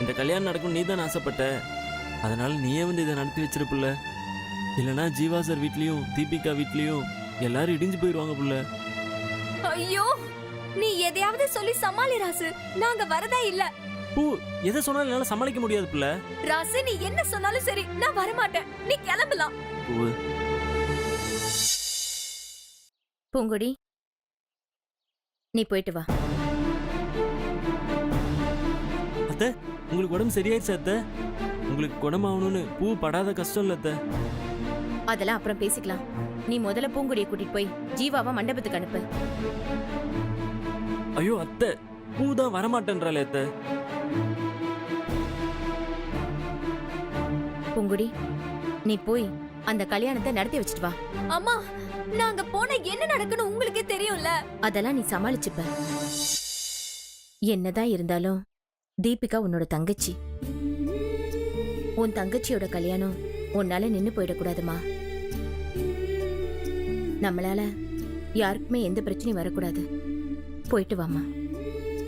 இந்த கல்யாணம் நடக்கும் நீ தான் ஆசைப்பட்ட, அதனால நீயே வந்து இதை நடத்தி வச்சிருப்புல. இல்லைன்னா ஜீவா சார் வீட்லயும் தீபிகா வீட்லயும் எல்லாரும் இடிஞ்சு போயிடுவாங்க புள்ள. ஐயோ, நீ எதையாவது சொல்லி சமாளி ராசு. நாங்க வரதா இல்ல. பூ, எதை சொன்னாலும் என்னால சமாளிக்க முடியாது புள்ள. ராசு, நீ என்ன சொன்னாலும் சரி, நான் வரமாட்டேன். நீ கிளம்பலாம். பூ, பூங்குடி, நீ போயிட்டு வா. அத்தை, உங்களுக்கு உடம்பு சரியாயிருச்சு அத்தை? உங்களுக்கு குணமாகணும்னு பூ படாத கஷ்டம் இல்ல அத்தை? அதெல்லாம் அப்புறம் பேசிக்கலாம். நீ முதல்ல பூங்குடியை கூட்டிட்டு போய் ஜீவாவை மண்டபத்துக்கு அனுப்பு. ஐயோ அத்தை, பூ தான் வரமாட்டேன்றாளே அத்தை. பூங்குடி, நீ போய் அந்த கல்யாணத்தை நடத்தி வச்சிட்டு வா. அம்மா, நாங்க போன என்ன நடக்குன்னு உங்களுக்கே தெரியும்ல. அதெல்லாம் நீ சமாளிச்சுப்ப. என்னதான் இருந்தாலும் தீபிகா உன்னோட தங்கச்சி. உன் தங்கச்சியோட கல்யாணம் உன்னால நின்னு போயிடக்கூடாதுமா. நம்மளால யாருக்குமே எந்த பிரச்சனையும் வரக்கூடாது. போயிட்டு வாமா.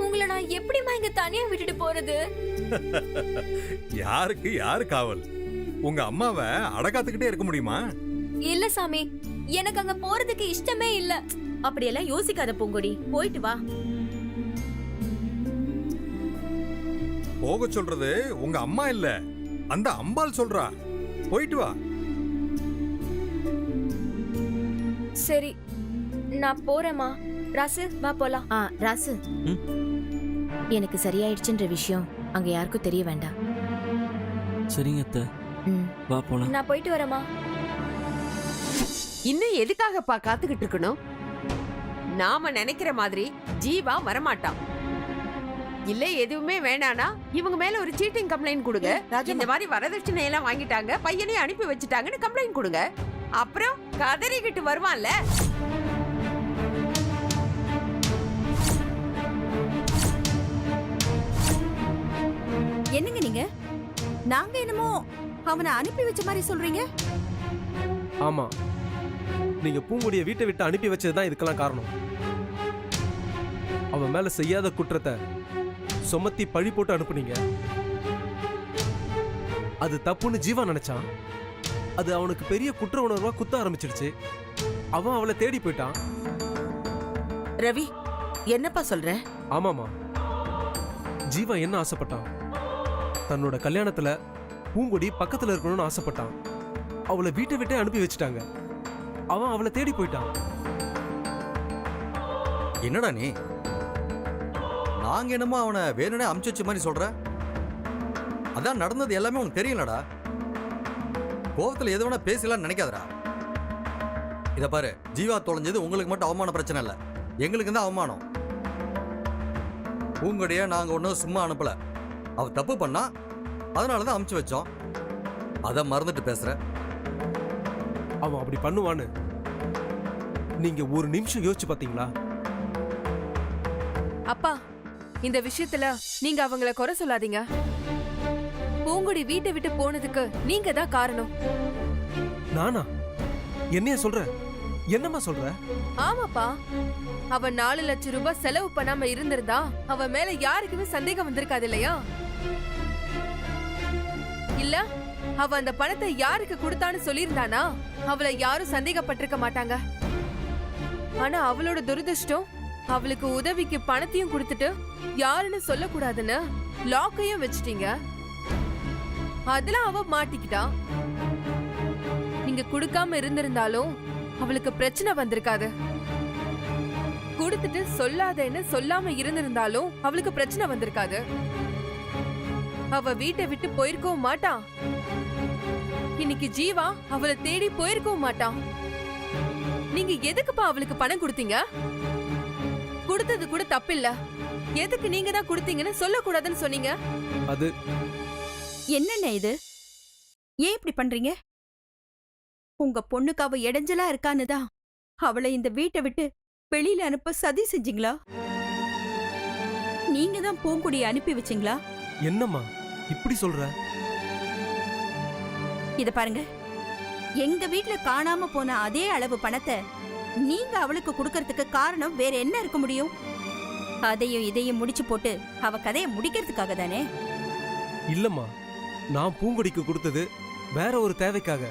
உங்களை நான் எப்படிமா இங்க தனியா விட்டுட்டு போறது? யாருக்கு யாரு காவல்? உங்க அம்மாவை அடக்காத்துக்கிட்டே இருக்க முடியுமா? இல்ல சாமி, எனக்கு அங்க போறதுக்கு இஷ்டமே இல்ல. அப்படியெல்லாம் யோசிக்காத பூங்குடி, போயிட்டு வா. போக சொல்றது உங்க அம்மா இல்ல, அந்த அம்பாள் சொல்றா. போயிட்டு வா. சரி, நான் போறேம்மா. ராசு, வா போலாம். ராசு, எனக்கு சரியாயிடுச்சுன்ற விஷயம் அங்க யாருக்கும் தெரிய வேண்டாம். சரிங்க அத்தை, வா போலாம். நான் போயிட்டு வரேம்மா. இன்னும் எதுக்காகப்பா காத்துக்கிட்டு இருக்கணும்? நாம நினைக்கிற மாதிரி ஜீவா வரமாட்டான். இல்ல எதுவுமே வேணானா இவங்க மேல ஒரு சீட்டிங் கம்ப்ளைண்ட் கொடுங்க. இந்த மாதிரி வரதட்சணை எல்லாம் வாங்கிட்டாங்க, பையனையும் அனுப்பி வச்சுட்டாங்கன்னு கம்ப்ளைண்ட் கொடுங்க. அப்புறம் கதறிக்கிட்டு வருவான்ல. என்னங்க நீங்க? நாங்க என்னமோ அவனை அனுப்பி வச்ச மாதிரி சொல்றீங்க? ஆமா, நீங்க பூங்குடிய வீட்டை விட்டு அனுப்பி வச்சதுதான் இதுக்கெல்லாம் காரணம். அவன் மேல செய்யாத குற்றத்தை சுமத்தி பழி போட்டு அனுப்புனீங்க. அது தப்புன்னு ஜீவா நினைச்சான். அது அவனுக்கு பெரிய குற்ற உணர்வா குத்த ஆரம்பிச்சிடுச்சு. அவன் அவளை தேடி போயிட்டான். ரவி, என்னப்பா சொல்ற? ஆமாமா, ஜீவா என்ன ஆசைப்பட்டான்? தன்னோட கல்யாணத்துல பூங்குடி பக்கத்துல இருக்கணும்னு ஆசைப்பட்டான். அவளை வீட்டை விட்டே அனுப்பி வச்சுட்டாங்க. அவன் அவளை தேடி போயிட்டான். என்னடா நீ? நாங்க என்னமோ அவனை வேணும்னே அமுச்சு வச்ச மாதிரி சொல்ற? அதான் நடந்தது எல்லாமே உனக்கு தெரியலடா. கோவத்துல எது வேணா பேசலாம்னு நினைக்காதடா. இத பாரு, ஜீவா தொலைஞ்சது உங்களுக்கு மட்டும் அவமான பிரச்சனை இல்ல, எங்களுக்கு தான் அவமானம். பூங்கொடிய நாங்க ஒன்னும் சும்மா அனுப்பல. அவ தப்பு பண்ணா, அதனாலதான் அமுச்சு வச்சோம். அத மறந்துட்டு பேசுற. அவன் அப்படி பண்ணுவான்னு நீங்க ஒரு நிமிஷம் யோசிச்சு பாத்தீங்களா? அப்பா, இந்த விஷயத்துல நீங்க அவங்கள குறை சொல்லாதீங்க. பூங்குடி வீட்டை விட்டு போனதுக்கு நீங்க தான் காரணம். நானா? என்னைய சொல்ற? என்னம்மா சொல்ற? ஆமாப்பா, அவ 4 லட்சம் ரூபாய் செலவு பண்ணாம இருந்திருந்தா அவ மேல யாருக்குமே சந்தேகம் வந்திருக்காது இல்லையா? இல்ல, அவ அந்த பணத்தை யாருக்கு கொடுத்தான்னு சொல்லியிருந்தானா அவளை யாரும் சந்தேகப்பட்டிருக்க மாட்டாங்க. ஆனா அவளோட துரதிருஷ்டம், அவளுக்கு உதவிக்கு பணத்தையும் கொடுத்துட்டு யாருன்னு சொல்லக்கூடாதுன்னு லாக்கையும் வச்சிட்டீங்க. அதெல்லாம் அவ மாட்டிக்கிட்டா. நீங்க கொடுக்காம இருந்திருந்தாலும் அவளுக்கு பிரச்சனை வந்திருக்காது. கொடுத்துட்டு சொல்லாதேன்னு சொல்லாம இருந்திருந்தாலும் அவளுக்கு பிரச்சனை வந்திருக்காது. அவ வீட்டை விட்டு போயிருக்கவும் மாட்டான். இன்னைக்கு ஜீவா அவளை தேடி போயிருக்கவும் மாட்டான். நீங்க எதுக்குப்பா அவளுக்கு பணம் கொடுத்தீங்க? கொடுத்தது கூட தப்பில்ல. எதுக்கு நீங்க தான் கொடுத்தீங்கன்னு சொல்லக்கூடாதுன்னு சொன்னீங்க? அது என்னென்ன இது? ஏன் இப்படி பண்றீங்க? உங்க பொண்ணுக்கு அவ இடைஞ்சலா இருக்கான்னுதான் அவளை இந்த வீட்டை விட்டு வெளியில அனுப்ப சதி செஞ்சீங்களா? நீங்க தான் பூங்குடியை அனுப்பி வச்சீங்களா? என்னம்மா இப்படி சொல்ற? இத பாருங்க, எங்க வீட்ல காணாம போன அதே அளவு பணத்தை நீங்க அவளுக்கு கொடுக்கறதுக்கு காரணம் வேற என்ன இருக்க முடியும்? அதையும் இதையும் முடிச்சு போட்டு அவ கதையை முடிக்கிறதுக்காக தானே? இல்லம்மா, நான் பூங்கொடிக்கு கொடுத்தது வேற ஒரு தேவைக்காக.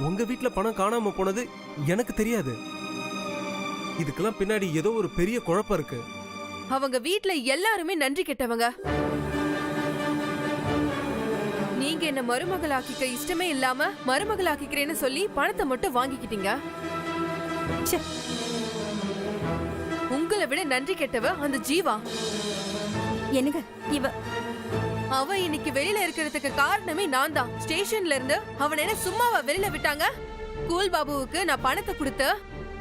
உங்க வீட்ல பணம் காணாம போனது எனக்கு தெரியாது. இதுக்கெல்லாம் பின்னாடி ஏதோ ஒரு பெரிய குழப்பம் இருக்கு. அவங்க வீட்ல எல்லாருமே நன்றி கெட்டவங்க. நீங்க என்ன மருமகளாக்கிக்க இஷ்டமே இல்லாம மருமகளாக்கிக்கிறேன்னு சொல்லி பணத்தை மட்டும் வாங்கிக்கிட்டீங்க. ச்சே. உங்களை விட நன்றி கெட்டவ அந்த ஜீவா. என்னங்க அவ இன்னைக்கு வெளியில இருக்கிறதுக்கு காரணமே நான் தான். ஸ்டேஷன்ல இருந்து அவன் என்ன சும்மாவா வெளியில விட்டாங்க? கூல் பாபுவுக்கு நான் பணத்தை கொடுத்து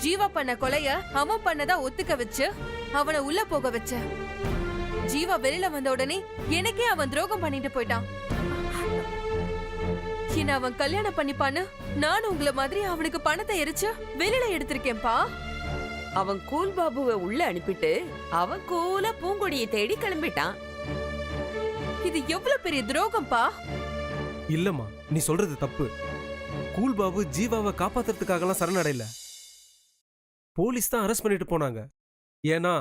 ஜீவா பண்ண கொலைய அவன் பண்ணதா ஒத்துக்க வச்சு அவனை உள்ள போக வச்ச. ஜீவா வெளியில வந்த உடனே எனக்கே அவன் துரோகம் பண்ணிட்டு போயிட்டான். என்ன அவன் கல்யாணம் பண்ணிப்பான்னு நானும் உங்களை மாதிரி அவனுக்கு பணத்தை எரிச்சு வெளியில எடுத்திருக்கேன்பா. அவன் கூல் பாபுவை உள்ள அனுப்பிட்டு அவன் கூலா பூங்கொடியை தேடி கிளம்பிட்டான். இது எவ்வளவு பெரிய துரோகம்பா. இல்லம்மா, நீ சொல்றது தப்பு. கூல் பாபு ஜீவாவை காப்பாத்துறதுக்காகலாம் சரணடையில. போலீஸ் தான் அரெஸ்ட் பண்ணிட்டு போனாங்க. ஏன்னா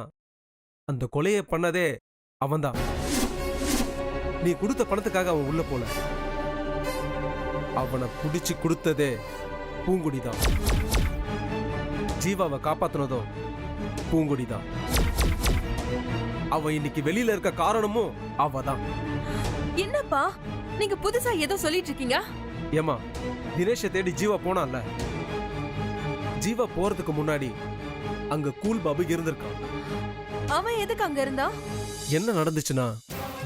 அந்த கொலையை பண்ணதே அவன்தான். நீ கொடுத்த பணத்துக்காக அவன் உள்ள போல. அவனை புடிச்சு கொடுத்ததே பூங்குடிதான். ஜீவாவை காப்பாத்தினதும் பூங்குடிதான். அவ இன்னைக்கு வெளியில இருக்க காரணமும் அவதான். என்னப்பா நீங்க புதுசா ஏதோ சொல்லிட்டு இருக்கீங்க? ஏமா, தினேஷை தேடி ஜீவா போனான்ல, ஜீவா போறதுக்கு முன்னாடி அங்க கூல் பாபு இருந்திருக்கான். அவன் எதுக்கு அங்க இருந்தான்? என்ன நடந்துச்சுன்னா,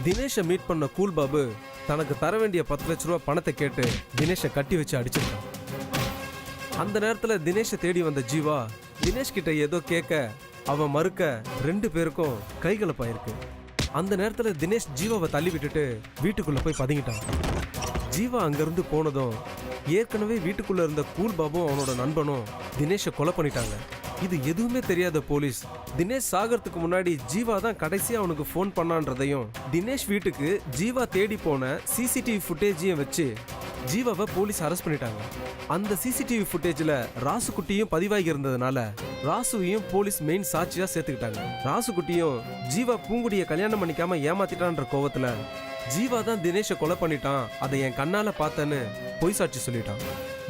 தினேஷை மீட் பண்ண கூல் பாபு தனக்கு தர வேண்டிய 10 லட்ச ரூபா பணத்தை கேட்டு தினேஷை கட்டி வச்சு அடிச்சிருக்கான். அந்த நேரத்துல தினேஷை தேடி வந்த ஜீவா தினேஷ் கிட்ட ஏதோ கேட்க அவன் மறுக்க 2 பேருக்கும் கைகலப்பாயிருக்கு. அந்த நேரத்துல தினேஷ் ஜீவாவை தள்ளி விட்டுட்டு வீட்டுக்குள்ள போய் பதுங்கிட்டான். ஜீவா அங்கிருந்து போனதும் ஏற்கனவே வீட்டுக்குள்ள இருந்த கூல் பாபும் அவனோட நண்பனும் தினேஷை கொலை பண்ணிட்டாங்க. இது எதுவுமே தெரியாத போலீஸ் தினேஷ் சாகறதுக்கு முன்னாடி ஜீவா தான் கடைசியா அவனுக்கு ஃபோன் பண்ணான்றதையும், தினேஷ் வீட்டுக்கு ஜீவா தேடி போன சிசிடிவி ஃபுட்டேஜையும் வச்சு ஜீவாவை போலீஸ் அரெஸ்ட் பண்ணிட்டாங்க. அந்த சிசிடிவி ஃபுட்டேஜ்ல ராசுகுட்டியும் பதிவாகி இருந்ததுனால ராசுவையும் போலீஸ் மெயின் சாட்சியா சேர்த்துக்கிட்டாங்க. ராசுகுட்டியும் ஜீவா பூங்குடியை கல்யாணம் பண்ணிக்காம ஏமாத்திட்டான்ற கோவத்துல ஜீவா தான் தினேஷை கொலை பண்ணிட்டான், அதை என் கண்ணால பார்த்தேன்னு பொய் சாட்சி சொல்லிட்டான்.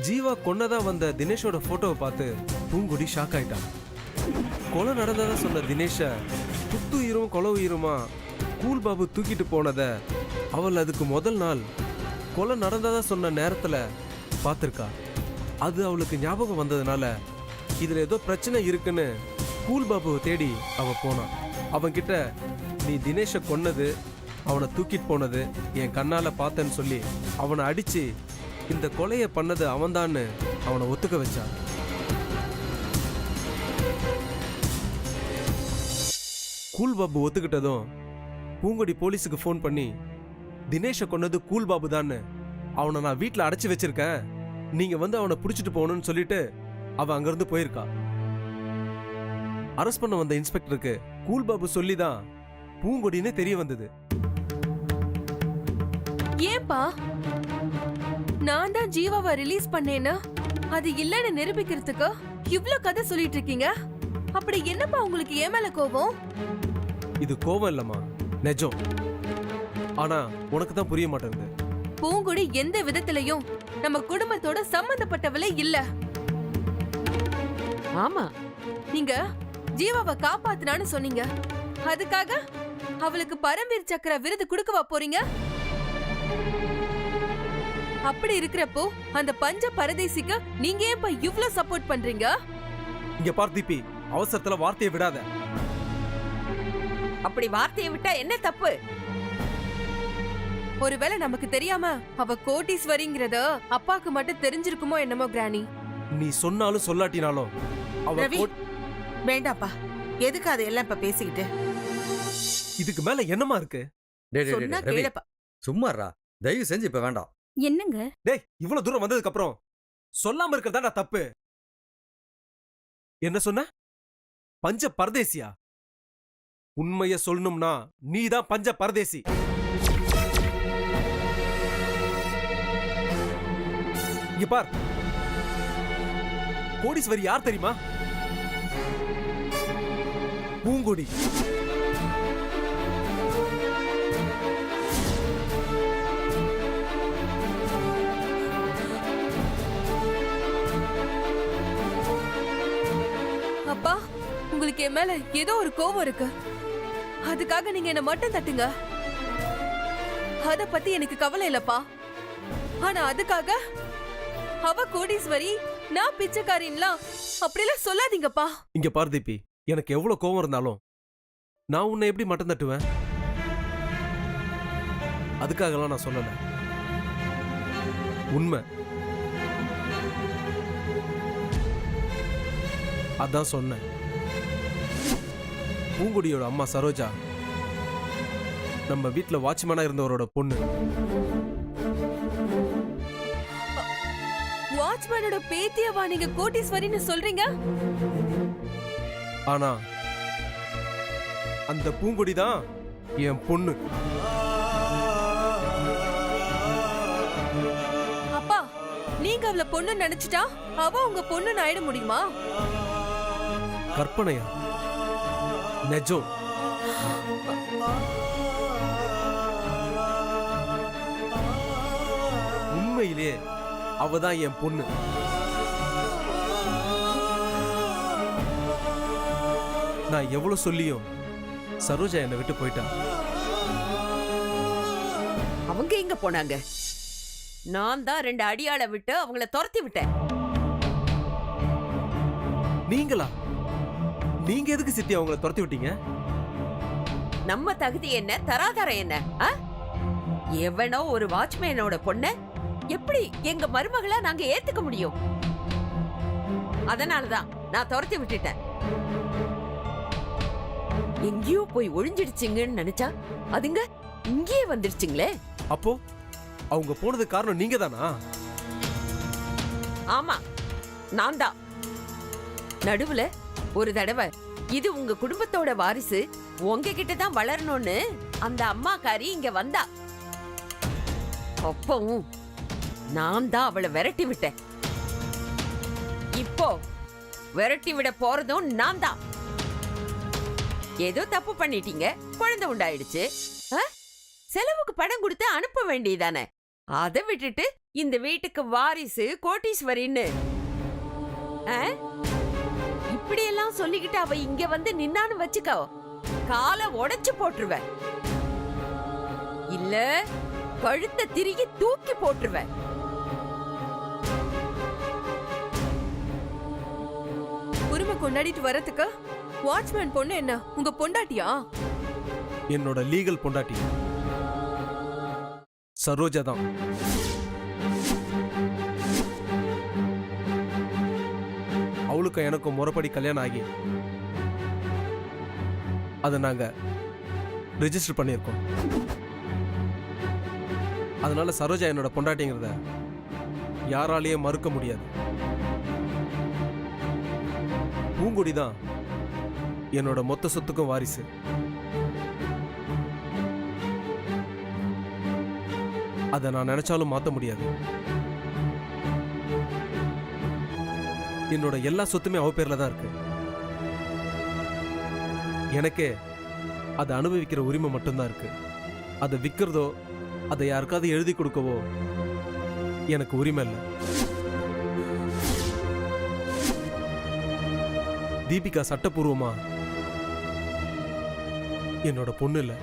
ஜீவா கொன்னதா வந்த தினேஷோட போட்டோவை பார்த்து பூங்குடி ஷாக் ஆயிட்டான். கொலை நடந்ததா சொன்ன தினேஷ துத்து உயிரும் கொலை உயிருமா கூல் பாபு தூக்கிட்டு போனத அவள் அதுக்கு முதல் நாள் கொலை நடந்ததா சொன்ன நேரத்துல பார்த்திருக்கா. அது அவளுக்கு ஞாபகம் வந்ததுனால இதுல ஏதோ பிரச்சனை இருக்குன்னு கூல் பாபுவை தேடி அவ போனான். அவன்கிட்ட நீ தினேஷை கொன்னது, அவனை தூக்கிட்டு போனது என் கண்ணால பார்த்தேன்னு சொல்லி அவனை அடிச்சு இந்த கொலையை பண்ணது அவன்தான்னு அவனை ஒத்துக்க வச்சான். கூல் பாபு ஒத்துக்கிட்டதும் பூங்கொடி போலீஸுக்கு ஃபோன் பண்ணி தினேஷை கொன்னது கூல் பாபு தான்னு, அவனை நான் வீட்டில் அடைச்சி வச்சிருக்கேன், நீங்க வந்து அவனை பிடிச்சிட்டு போகணும்னு சொல்லிட்டு அவன் அங்கிருந்து போயிருக்கா. அரெஸ்ட் பண்ண வந்த இன்ஸ்பெக்டருக்கு கூல் பாபு சொல்லிதான் பூங்கொடினே தெரிய வந்தது. ஏன்பா நான் தான் ஜீவாவை ரிலீஸ் பண்ணேன்னா அது இல்லன்னு நிரூபிக்கிறதுக்கு இவ்ளோ கதை சொல்லிட்டு இருக்கீங்க? அப்படி என்னப்பா உங்களுக்கு ஏன் மேல கோபம்? இது கோபம் இல்லம்மா, நிஜம். ஆனா உனக்கு தான் புரிய மாட்டேங்குது. பூங்குடி எந்த விதத்திலையும் நம்ம குடும்பத்தோட சம்பந்தப்பட்டவளே இல்ல. ஆமா, நீங்க ஜீவாவை காப்பாத்துனான்னு சொன்னீங்க, அதுக்காக அவளுக்கு பரம்வீர் சக்கர விருது கொடுக்கவா போறீங்க? அப்படி இருக்கிறப்போ அந்த பஞ்ச பரதேசிக்கு நீங்க ஏன்பா இவ்ளோ சப்போர்ட் பண்றீங்க? இங்க பார் தீபி, அவசரத்துல வார்த்தையை விடாத. அப்படி வார்த்தையை விட்டா என்ன தப்பு? ஒருவேளை நமக்கு தெரியாம அவ கோட்டீஸ்வரிங்கிறத அப்பாக்கு மட்டும் தெரிஞ்சிருக்குமோ என்னமோ கிராணி. நீ சொன்னாலும் சொல்லாட்டினாலும் அவ ரவி, வேண்டாப்பா, எதுக்கு அதையெல்லாம் இப்ப பேசிக்கிட்டு? இதுக்கு மேல என்னமா இருக்கு? டேய், டேய், சொன்னா டேய், ரவி, கேளப்பா. சும்மாறா, தயவு செஞ்சு இப்ப வேண்டாம். என்னங்க டேய், இவ்வளவு தூரம் வந்ததுக்கு அப்புறம் சொல்லாம இருக்கிறதா தப்பு. என்ன சொன்ன? பஞ்ச பரதேசியா? உண்மைய சொல்லணும்னா நீதான் பஞ்ச பரதேசி. இங்க பார், கோடீஸ்வரி யார் தெரியுமா? பூங்குடி. அவளுக்கு என் மேல ஏதோ ஒரு கோவம் இருக்கு. அதுக்காக நீங்க என்ன மட்டும் தட்டுங்க. அத பத்தி எனக்கு கவலை இல்லப்பா. ஆனா அதுக்காக அவ கோடீஸ்வரி நான் பிச்சைக்காரின்லாம் அப்படிலாம் சொல்லாதீங்கப்பா. இங்க பாரு தீபி, எனக்கு எவ்வளவு கோவம் இருந்தாலும் நான் உன்னை எப்படி மட்டம் தட்டுவேன்? அதுக்காகலாம் நான் சொல்லல. உண்மை அதான் சொன்னேன். பூங்குடியோட அம்மா சரோஜா நம்ம வீட்ல வாட்ச்மேனா இருந்தவரோட பொண்ணு. வாட்ச்மேனோட பேத்தியவா நீங்க கோடீஸ்வரின்னு சொல்றீங்க? ஆனா அந்த பூங்குடி தான் என் பொண்ணு. அப்பா, நீங்க அவள பொண்ணு நினைச்சிட்டா அவ உங்க பொண்ணுன்னு ஆயிட முடியுமா? கற்பனையா? நிஜம். உண்மையிலே அவதான் என் பொண்ணு. நான் எவ்வளவு சொல்லியும் சரோஜா என்னை விட்டு போயிட்டான். அவங்க எங்க போனாங்க? நான் தான் 2 அடியாள விட்டு அவங்கள துரத்தி விட்டேன். நீங்களா? நீங்க எதுக்கு சித்தி அவங்கள துரத்தி விட்டீங்க? நம்ம தகுதி என்ன, தராதரம் என்ன? எவனோ ஒரு வாட்ச்மேனோட பொண்ண எப்படி எங்க மருமகளா நாங்க ஏத்துக்க முடியும்? அதனாலதான் நான் துரத்தி விட்டுட்டேன். எங்கேயோ போய் ஒளிஞ்சிடுச்சுங்கன்னு நினைச்சா அதுங்க இங்கேயே வந்துடுச்சுங்களே. அப்போ அவங்க போனது காரணம் நீங்க தானா? ஆமா, நான் தான். நடுவுல ஒரு தடவை இது உங்க குடும்பத்தோட வாரிசு, உங்ககிட்ட தான் வளரணும்னு அந்த அம்மாக்காரி இங்க வந்தா. அப்பவும் நான் தான் அவளை விரட்டி விட்டேன். இப்போ விரட்டி விட போறதும் நான் தான். ஏதோ தப்பு பண்ணிட்டீங்க, குழந்தை உண்டாயிடுச்சு, செலவுக்கு பணம் கொடுத்து அனுப்ப வேண்டியதானே. அதை விட்டுட்டு இந்த வீட்டுக்கு வாரிசு கோட்டீஸ்வரின்னு இப்படி எல்லாம் சொல்லிக்கிட்டு அவ இங்க வந்து நின்னான்னு வச்சுக்கோ, காலை உடைச்சு போட்டுருவேன். இல்ல கழுத்தை திருகி தூக்கி போட்டுருவேன். உரிமை கொண்டாடிட்டு வரதுக்கு வாட்ச்மேன் பொண்ணு என்ன உங்க பொண்டாட்டியா? என்னோட லீகல் பொண்டாட்டி சரோஜா தான். அவளுக்கும் எனக்கும் முறைப்படி கல்யாணம் ஆகி அதை நாங்க ரெஜிஸ்டர் பண்ணியிருக்கோம். அதனால சரோஜா என்னோட பொண்டாட்டிங்கிறத யாராலேயே மறுக்க முடியாது. பூங்குடி தான் என்னோட மொத்த சொத்துக்கும் வாரிசு. அதை நான் நினைச்சாலும் மாத்த முடியாது. என்னோட எல்லா சொத்துமே அவ பேர்ல தான் இருக்கு. எனக்கே அதை அனுபவிக்கிற உரிமை மட்டும்தான் இருக்கு. அதை விற்கிறதோ அதை யாருக்காவது எழுதி கொடுக்கவோ எனக்கு உரிமை இல்லை. தீபிகா சட்டப்பூர்வமா என்னோட பொண்ணு இல்லை.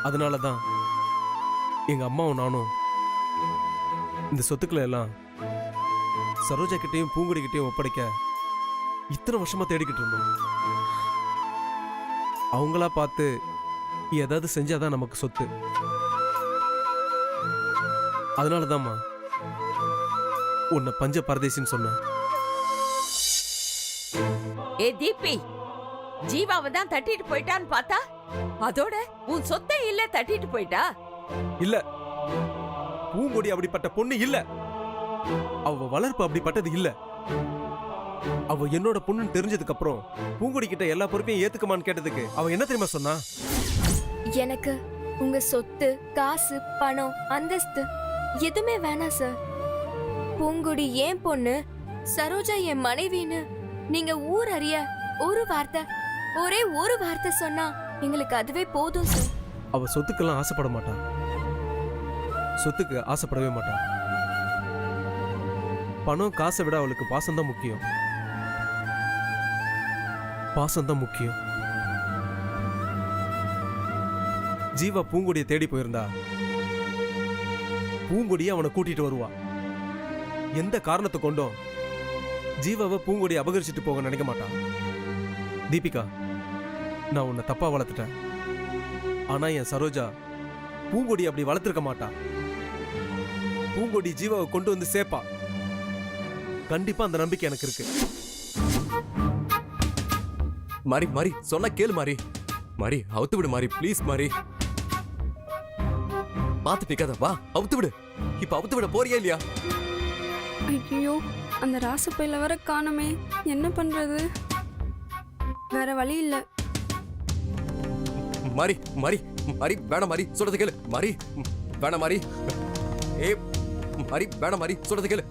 அதனாலதான் எங்க அம்மாவும் நானும் இந்த சொத்துக்களை எல்லாம் சரோஜா கிட்டையும் பூங்குடி கிட்டையும் ஒப்படைக்க இத்தனை வருஷமா தேடிக்கிட்டு இருந்தோம். அவங்களா பார்த்து ஏதாவது செஞ்சாதான் நமக்கு சொத்து. அதனாலதாம்மா உன்னை பஞ்ச பரதேசின்னு சொன்னேன். ஏ தீபி, ஜீவாவை தான் தட்டிட்டு போயிட்டான்னு பார்த்தா அதோட உன் சொத்தை இல்ல தட்டிட்டு போயிட்டா? இல்ல, பூங்கொடி அப்படிப்பட்ட பொண்ணு இல்ல. அவ வளர்ப்பு அப்படிப்பட்டது இல்ல. அவ என்னோட பொண்ணுன்னு தெரிஞ்சதுக்கு அப்புறம் பூங்கொடி கிட்ட எல்லா பொறுப்பையும் ஏத்துக்குமான்னு கேட்டதுக்கு அவ என்ன தெரியுமா சொன்னா? எனக்கு உங்க சொத்து, காசு, பணம், அந்தஸ்து எதுவுமே வேணாம் சார். பூங்குடி ஏன் பொண்ணு, சரோஜா என் மனைவின்னு நீங்க ஊர் அறிய ஒரே ஒரு வார்த்தை சொன்னா எங்களுக்கு அதுவே போதும் சார். அவ சொத்துக்கெல்லாம் ஆசைப்பட மாட்டான். சொத்துக்கு ஆசைப்படவே மாட்டான். பணம் காசை விட அவளுக்கு பாசம்தான் முக்கியம். பாசம்தான் முக்கியம். ஜீவா பூங்கொடியை தேடி போயிருந்தா பூங்கொடியை அவனை கூட்டிட்டு வருவா. எந்த காரணத்தை கொண்டும் ஜீவாவை பூங்கொடியை அபகரிச்சுட்டு போக நினைக்க மாட்டான். தீபிகா, நான் உன்னை தப்பா வளர்த்துட்டேன். ஆனா என் சரோஜா பூங்கொடி அப்படி வளர்த்திருக்க மாட்டா. பூங்கொடி ஜீவாவை கொண்டு வந்து சேர்ப்பா. கண்டிப்பா அந்த நம்பிக்கை எனக்கு இருக்கு. மாரி மாரி சொன்னா கேளு மாரி. மாரி அவுத்து விடு மாரி, ப்ளீஸ் மாரி. பாத்து நிக்காத, வா அவுத்து விடு. இப்ப அவுத்து விட போறியா இல்லையா? ஐயோ, அந்த ராசப்பையில வர காணுமே, என்ன பண்றது? வேற வழி இல்ல. மாரி மாரி மாரி வேணாம் மாரி, சொல்றது கேளு மாரி. வேணாம் மாரி. ஏ மாரி வேணாம் மாரி, சொல்றது கேளு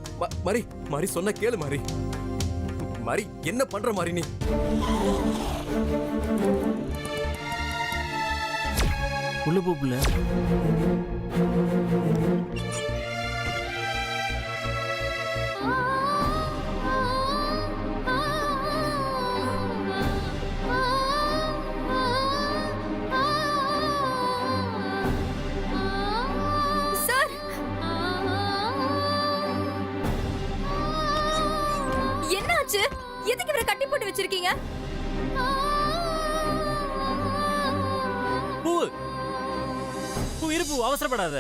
மாரி. மாரி சொன்ன கேளு மாரி. மாரி என்ன பண்ற மாரி நீ? உள்ள போ புள்ள. சார், என்னாச்சு? எதுக்கு இவரை கட்டி போட்டு வச்சிருக்கீங்க? பூ பூ இரு, பூ அவசரப்படாத.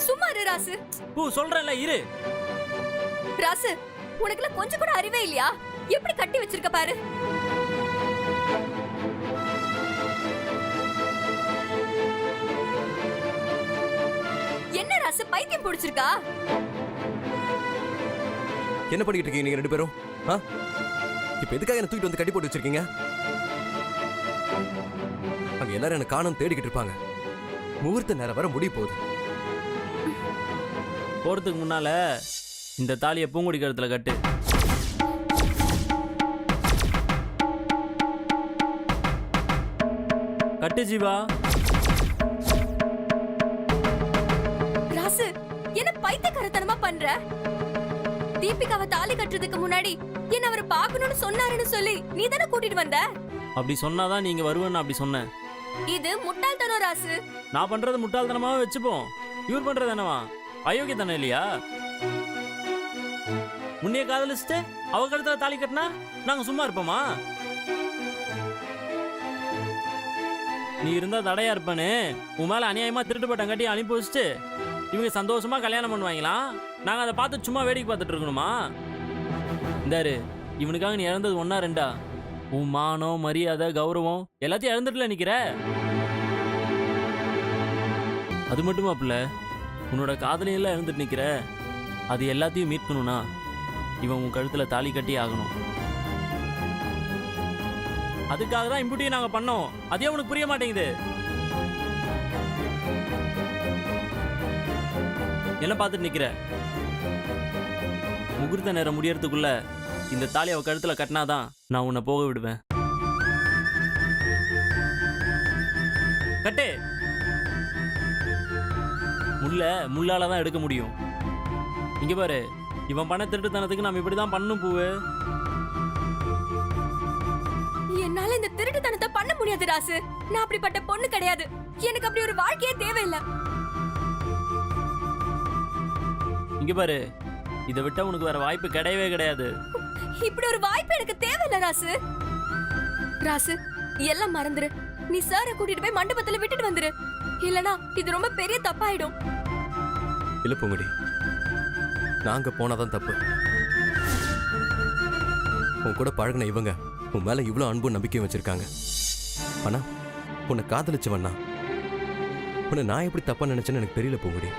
சும்மா இரு ராசு. பூ சொல்றேன்ல, இரு. ராசு, உனக்குலாம் கொஞ்சம் கூட அறிவே இல்லையா? எப்படி கட்டி வச்சிருக்க பாரு. என்ன ராசு, பைத்தியம் பிடிச்சிருக்கா? என்ன பண்ணிட்டு இருக்கீங்க நீங்க ரெண்டு பேரும்? இப்ப எதுக்காக என்ன தூக்கிட்டு வந்து கட்டி போட்டு வச்சிருக்கீங்க? அங்க எல்லாரும் என்ன காணோம் தேடிக்கிட்டு இருப்பாங்க. முகூர்த்த நேரம் வர முடிய போகுது. போறதுக்கு முன்னால இந்த தாலியை பூங்குடி கழுத்துல கட்டு. கட்டு ஜீவா. ராசு, என்ன பைத்தியக்காரத்தனமா பண்ற? தீபிகாவை தாலி கட்டுறதுக்கு முன்னாடி என்ன அவர் பார்க்கணும்னு சொன்னாருன்னு சொல்லி நீ தானே கூட்டிட்டு வந்த. அப்படி சொன்னாதான் நீங்க வருவேன்னு அப்படி சொன்னேன். இது முட்டாள்தனம் ராசு. நான் பண்றது முட்டாள்தனமாவே வச்சுப்போம். இவர் பண்றது என்னவா அயோக்கியத்தனம் இல்லையா? முன்னைய காதலிச்சுட்டு அவ கழுத்துல தாலி கட்டினா நாங்க சும்மா இருப்போமா? நீ இருந்தா தடையா இருப்பானு உன் மேல அநியாயமா திருட்டு பட்டம் கட்டி அனுப்பி வச்சுட்டு இவங்க சந்தோஷமா கல்யாணம் பண்ணுவாங்களாம். நாங்க அதை பார்த்து சும்மா வேடிக்கை பார்த்துட்டு இருக்கணுமா? இந்தாரு, இவனுக்காக நீ இழந்தது ஒன்னா ரெண்டா? உன் மானம், மரியாதை, கௌரவம் எல்லாத்தையும் இழந்துட்டுல நிக்கிற. அது மட்டுமா பிள்ள, உன்னோட காதலையெல்லாம் இழந்துட்டு நிக்கிற. அது எல்லாத்தையும் மீட்கணும்னா இவன் உன் கழுத்துல தாலி கட்டி ஆகணும். அதுக்காக தான் இம்புட்டியும் நாங்க பண்ணோம். அதே உனக்கு புரிய மாட்டேங்குது. என்ன பார்த்துட்டு நிக்கிற? முகூர்த்த நேரம் முடியறதுக்குள்ள இந்த தாலி அவ கழுத்துல கட்டினாதான் நான் உன்னை போக விடுவேன். கட்டு. முள்ளாலதான் எடுக்க முடியும். இங்க பாரு, இவன் பண்ண திருட்டுத்தனத்துக்கு நம்ம இப்படிதான் பண்ணும் பூவு. என்னால இந்த திருட்டுத்தனத்தை பண்ண முடியாது ராசு. நான் அப்படிப்பட்ட பொண்ணு கிடையாது. எனக்கு அப்படி ஒரு வாழ்க்கையே தேவையில்லை. இங்க பாரு, இதை விட்டா உனக்கு வேற வாய்ப்பு கிடையவே கிடையாது. இப்படி ஒரு வாய்ப்பு எனக்கு தேவையில்லை ராசு. ராசு, எல்லாம் மறந்துரு. நீ சாரை கூட்டிட்டு போய் மண்டபத்துல விட்டுட்டு வந்துரு. இல்லனா இது ரொம்ப பெரிய தப்பாயிடும். இல்ல பூங்குடி, நாங்க போனாதான் தப்பு. உன் கூட பழகின இவங்க உன் மேல இவ்வளவு அன்பும் நம்பிக்கையும் வச்சிருக்காங்க. ஆனா உன்னை காதலிச்சவண்ணா, உன்னை நான் எப்படி தப்பா நினைச்சேன்னு எனக்கு தெரியல பூங்குடி.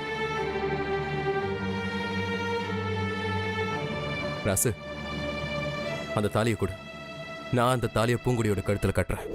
ராசு, அந்த தாலியை கொடு. நான் அந்த தாலியை பூங்குடியோட கழுத்துல கட்டுறேன்.